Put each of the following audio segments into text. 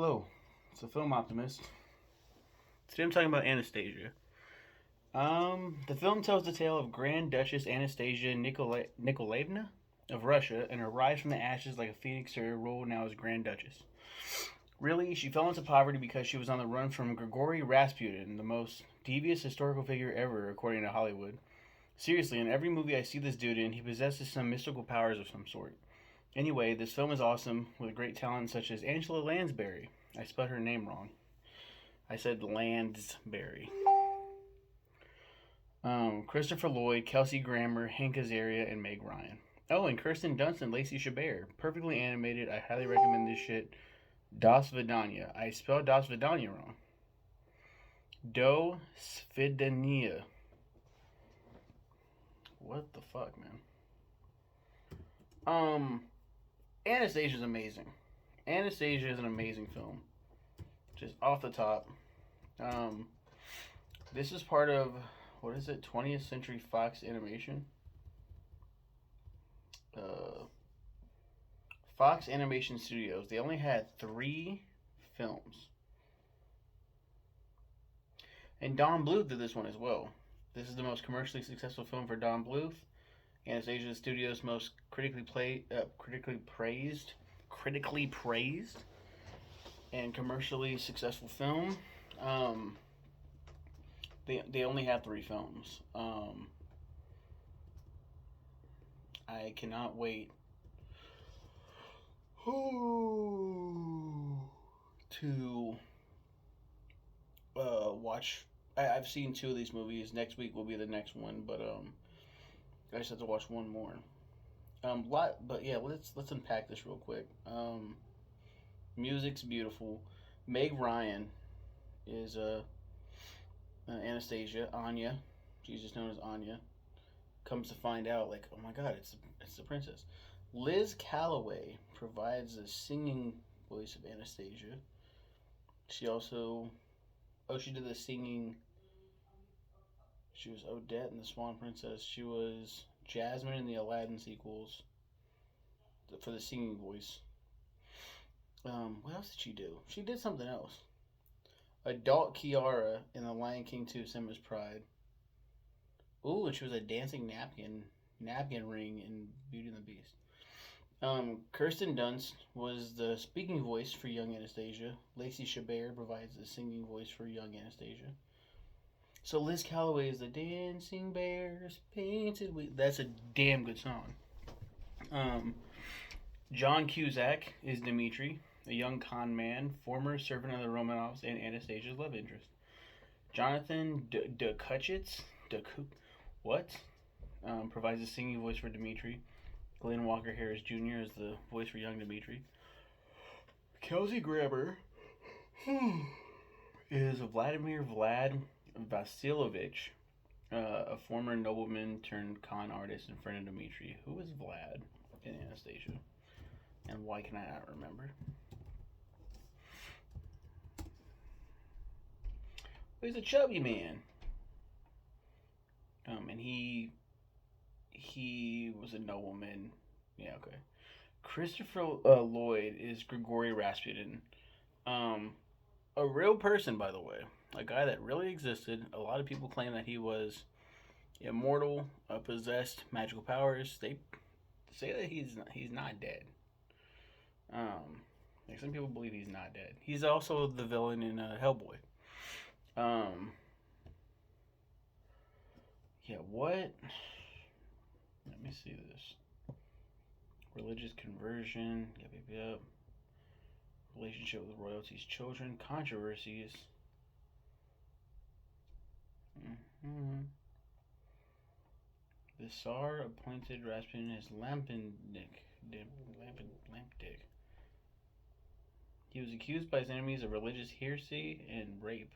Hello, it's the film Optimist. Today I'm talking about Anastasia. The film tells the tale of Grand Duchess Anastasia Nikolaevna of Russia and her rise from the ashes like a phoenix to her role now as Grand Duchess. Really, she fell into poverty because she was on the run from Grigory Rasputin, the most devious historical figure ever, according to Hollywood. Seriously, in every movie I see this dude in, he possesses some mystical powers of some sort. Anyway, this film is awesome with great talent such as Angela Lansbury. I spelled her name wrong. I said Lansbury. Christopher Lloyd, Kelsey Grammer, Hank Azaria, and Meg Ryan. Oh, and Kirsten Dunst and Lacey Chabert. Perfectly animated. I highly recommend this shit. Das Vidania. I spelled Das Vidania wrong. Do Svidania. What the fuck, man? Anastasia's amazing. Anastasia is an amazing film. Just off the top. This is part of, what is it, 20th Century Fox Animation? Fox Animation Studios. They only had 3 films. And Don Bluth did this one as well. This is the most commercially successful film for Don Bluth. Anastasia Studios' most critically praised, and commercially successful film. They only have 3 films. I cannot wait to watch. I've seen 2 of these movies. Next week will be the next one, but I just have to watch one more. But yeah, let's unpack this real quick. Music's beautiful. Meg Ryan is Anastasia. Anya, she's just known as Anya. Comes to find out, like, oh my god, it's the princess. Liz Calloway provides the singing voice of Anastasia. She also, she did the singing. She was Odette in the Swan Princess. She was Jasmine in the Aladdin sequels for the singing voice. What else did she do? She did something else. Adult Kiara in The Lion King 2: Simba's Pride. Ooh, and she was a dancing napkin ring in Beauty and the Beast. Kirsten Dunst was the speaking voice for young Anastasia. Lacey Chabert provides the singing voice for young Anastasia. So Liz Calloway is the Dancing Bears Painted with. That's a damn good song. John Cusack is Dmitri, a young con man, former servant of the Romanovs, and Anastasia's love interest. Jonathan provides the singing voice for Dmitri. Glenn Walker Harris Jr. is the voice for young Dmitri. Kelsey Grammer is Vladimir Vasilovich, a former nobleman turned con artist and friend of Dmitri. Who is Vlad in Anastasia? And why can I not remember? He's a chubby man. And he was a nobleman. Yeah, okay. Christopher Lloyd is Grigory Rasputin. A real person, by the way. A guy that really existed. A lot of people claim that he was immortal, possessed magical powers. They say that he's not dead. Like some people believe he's not dead. He's also the villain in Hellboy. Yeah, what? Let me see this. Religious conversion. Yep. Relationship with royalty's children. Controversies. The Tsar appointed Rasputin as Lampdick. He was accused by his enemies of religious heresy and rape.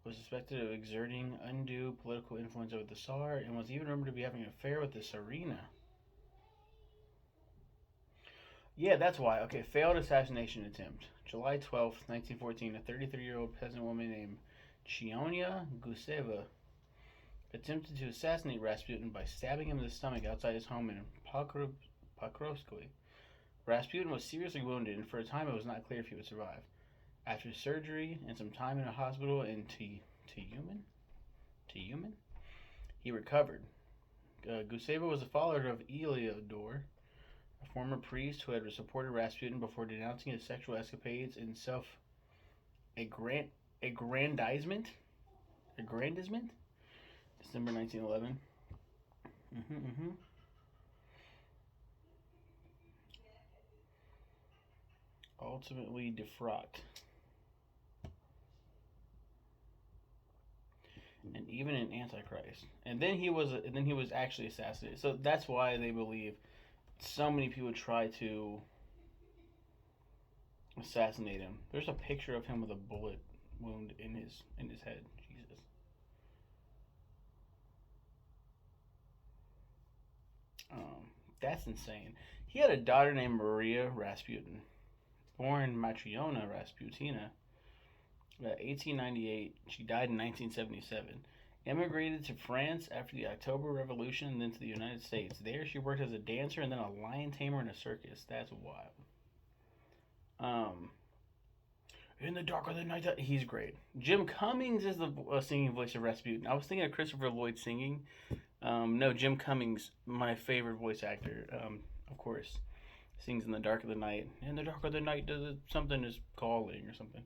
Was suspected of exerting undue political influence over the Tsar and was even rumored to be having an affair with the Tsarina. Yeah, that's why. Okay, failed assassination attempt. July 12th, 1914, a 33-year-old peasant woman named Chionia Guseva attempted to assassinate Rasputin by stabbing him in the stomach outside his home in Pokrovskoye. Rasputin was seriously wounded, and for a time it was not clear if he would survive. After surgery and some time in a hospital in Tumen, he recovered. Guseva was a follower of Eliodor, a former priest who had supported Rasputin before denouncing his sexual escapades and self-aggrandizement. Aggrandizement? December 1911. Mm-hmm. Ultimately defrocked. And even an antichrist. And then he was actually assassinated. So that's why they believe so many people try to assassinate him. There's a picture of him with a bullet wound in his head. Jesus. That's insane. He had a daughter named Maria Rasputin, born Matriona Rasputina, 1898. She died in 1977. Immigrated to France after the October Revolution and then to the United States. There, she worked as a dancer and then a lion tamer in a circus. That's wild. In the dark of the night, he's great. Jim Cummings is the singing voice of Rasputin. I was thinking of Christopher Lloyd singing. No, Jim Cummings, my favorite voice actor. Of course, sings in the dark of the night. In the dark of the night, something is calling or something.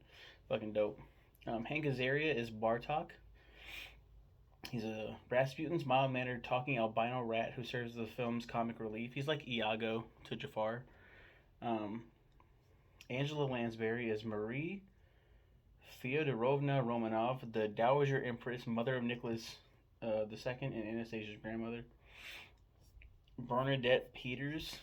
Fucking dope. Hank Azaria is Bartok. He's a Rasputin's mild-mannered talking albino rat who serves the film's comic relief. He's like Iago to Jafar. Angela Lansbury is Marie Fyodorovna Romanov, the Dowager Empress, mother of Nicholas II and Anastasia's grandmother. Bernadette Peters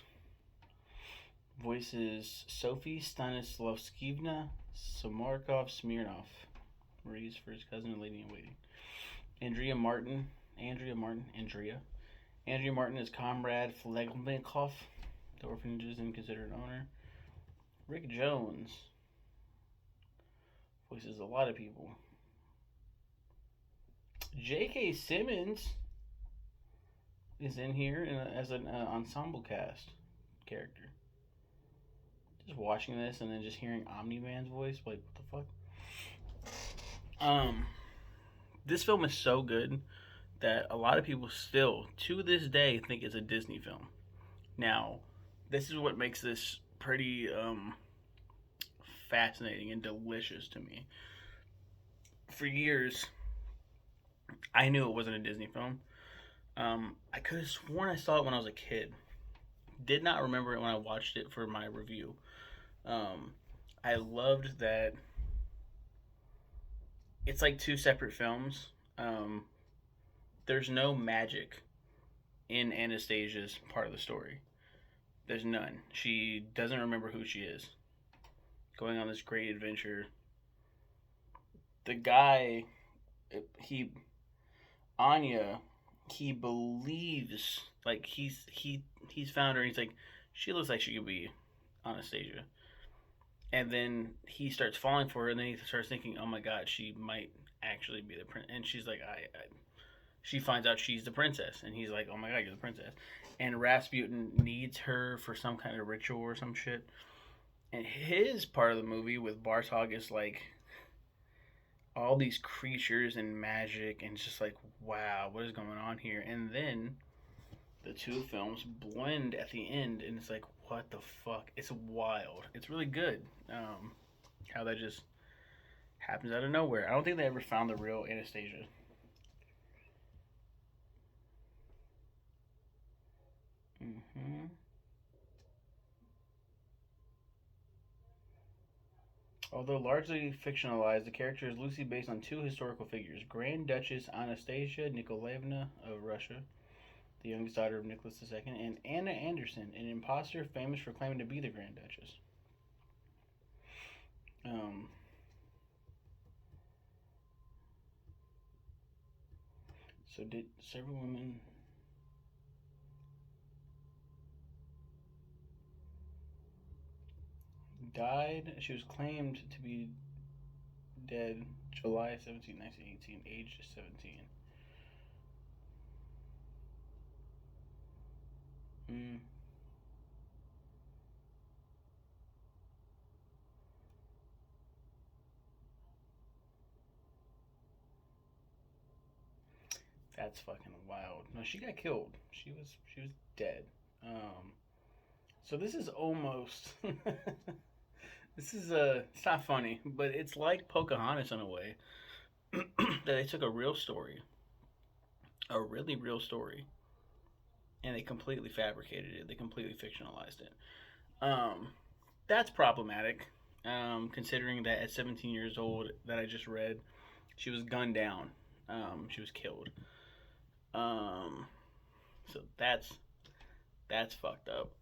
voices Sophie Stanislavskivna Samarkov Smirnov, Marie's first cousin and lady in waiting. Andrea Martin is Comrade Flegnikov, the orphanage's inconsiderate owner. Rick Jones voices a lot of people. J.K. Simmons is in here as an ensemble cast character. Just watching this and then just hearing Omni-Man's voice, like, what the fuck? This film is so good that a lot of people still, to this day, think it's a Disney film. Now, this is what makes this pretty fascinating and delicious to me. For years, I knew it wasn't a Disney film. I could have sworn I saw it when I was a kid. Did not remember it when I watched it for my review. I loved that it's like two separate films. There's no magic in Anastasia's part of the story. There's none. She doesn't remember who she is. Going on this great adventure. The guy, Anya, he believes, like, he's found her. And he's like, she looks like she could be Anastasia. And then he starts falling for her, and then he starts thinking, oh my god, she might actually be the prince. And she's like, she finds out she's the princess, and he's like, oh my god, you're the princess. And Rasputin needs her for some kind of ritual or some shit. And his part of the movie with Bartok is like all these creatures and magic, and it's just like, wow, what is going on here? And then the two films blend at the end, and it's like, what the fuck? It's wild. It's really good. How that just happens out of nowhere. I don't think they ever found the real Anastasia. Mm-hmm. Although largely fictionalized, the character is loosely based on two historical figures: Grand Duchess Anastasia Nikolaevna of Russia, the youngest daughter of Nicholas II, and Anna Anderson, an imposter famous for claiming to be the Grand Duchess. So did several women died? She was claimed to be dead July 17, 1918, aged 17. Mm. That's fucking wild. No, she got killed. She was dead. So this is almost this is it's not funny, but it's like Pocahontas in a way that they took a real story, a really real story, and they completely fabricated it. They completely fictionalized it. Um, that's problematic. Considering that at 17 years old, that I just read, she was gunned down. She was killed. Um, so that's fucked up.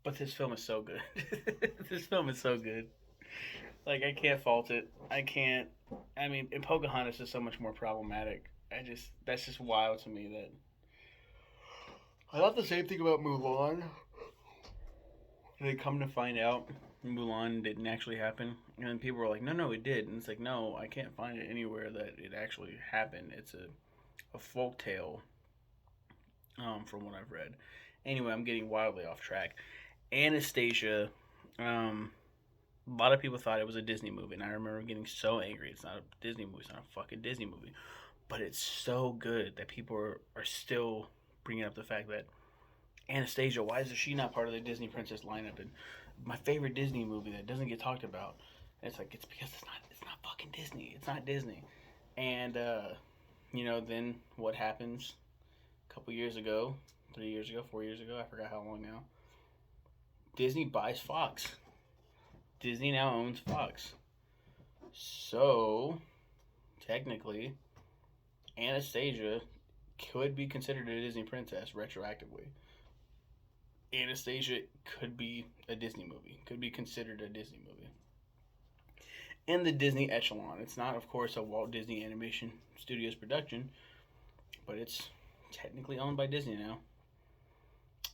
But this film is so good. This film is so good. Like I can't fault it. I can't. I mean, and Pocahontas is so much more problematic. I just that's just wild to me that I thought the same thing about Mulan. And they come to find out Mulan didn't actually happen, and then people were like, "No, no, it did." And it's like, "No, I can't find it anywhere that it actually happened. It's a folk tale." From what I've read. Anyway, I'm getting wildly off track. Anastasia. A lot of people thought it was a Disney movie, and I remember getting so angry. It's not a Disney movie. It's not a fucking Disney movie. But it's so good that people are still bringing up the fact that Anastasia, why is she not part of the Disney princess lineup? And my favorite Disney movie that doesn't get talked about. And it's like it's because it's not fucking Disney. It's not Disney. And then what happens? A couple years ago, 3 years ago, 4 years ago, I forgot how long now. Disney buys Fox. Disney now owns Fox. So, technically, Anastasia could be considered a Disney princess retroactively. Anastasia could be a Disney movie, could be considered a Disney movie. In the Disney echelon. It's not, of course, a Walt Disney Animation Studios production, but it's technically owned by Disney now.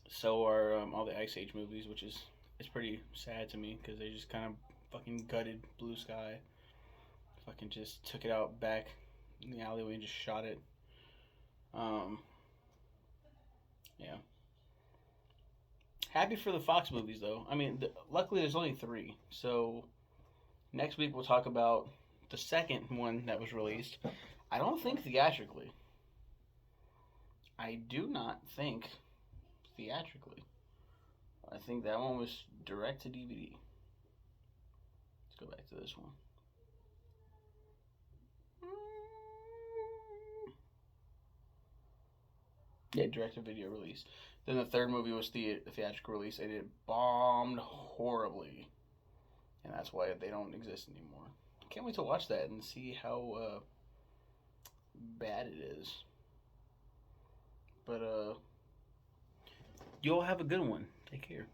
So are all the Ice Age movies, which is it's pretty sad to me because they just kind of fucking gutted Blue Sky. Fucking just took it out back in the alleyway and just shot it. Um, yeah. Happy for the Fox movies though. I mean, luckily there's only three. So next week we'll talk about the second one that was released. I don't think theatrically. I do not think theatrically. I think that one was direct to DVD. Let's go back to this one. Yeah, direct to video release. Then the third movie was the theatrical release, and it bombed horribly, and that's why they don't exist anymore. Can't wait to watch that and see how bad it is. But you'll have a good one. Take care.